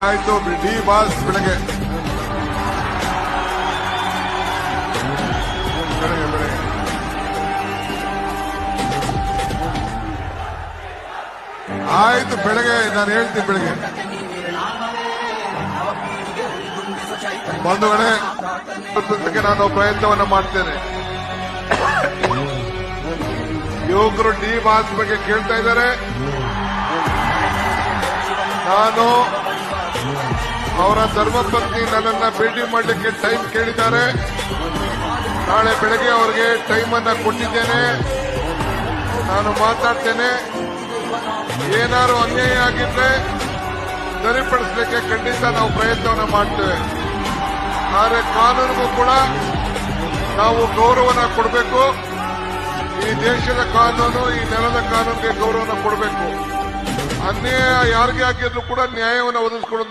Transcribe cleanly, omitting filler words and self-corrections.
ಆಯ್ತು D boss ಬೆಳಗ್ಗೆ ಆಯ್ತು ಬೆಳಗ್ಗೆ ನಾನು ಹೇಳ್ತೀನಿ ಬೆಳಗ್ಗೆ ಬಂಧುಗಳೇ ನಾನು ಪ್ರಯತ್ನವನ್ನ ಮಾಡ್ತೇನೆ. ಯುವಕರು ಡಿ ಬಾಸ್ ಬಗ್ಗೆ ಕೇಳ್ತಾ ಇದ್ದಾರೆ. ನಾನು ಅವರ ಧರ್ಮಪತ್ನಿ ನನ್ನನ್ನ ಭೇಟಿ ಮಾಡಲಿಕ್ಕೆ ಟೈಮ್ ಕೇಳಿದ್ದಾರೆ. ನಾಳೆ ಬೆಳಗ್ಗೆ ಅವರಿಗೆ ಟೈಮ್ ಅನ್ನ ಕೊಟ್ಟಿದ್ದೇನೆ. ನಾನು ಮಾತಾಡ್ತೇನೆ. ಏನಾದ್ರು ಅನ್ಯಾಯ ಆಗಿದ್ರೆ ಸರಿಪಡಿಸಲಿಕ್ಕೆ ಖಂಡಿತ ನಾವು ಪ್ರಯತ್ನವನ್ನು ಮಾಡ್ತೇವೆ. ಆದರೆ ಕಾನೂನಿಗೂ ಕೂಡ ನಾವು ಗೌರವನ ಕೊಡಬೇಕು. ಈ ದೇಶದ ಕಾನೂನು, ಈ ನೆಲದ ಕಾನೂನಿಗೆ ಗೌರವನ ಕೊಡಬೇಕು. ಅನ್ಯಾಯ ಯಾರಿಗೆ ಆಗಿದ್ರು ಕೂಡ ನ್ಯಾಯವನ್ನು ಒದಗಿಸಿಕೊಡೋದು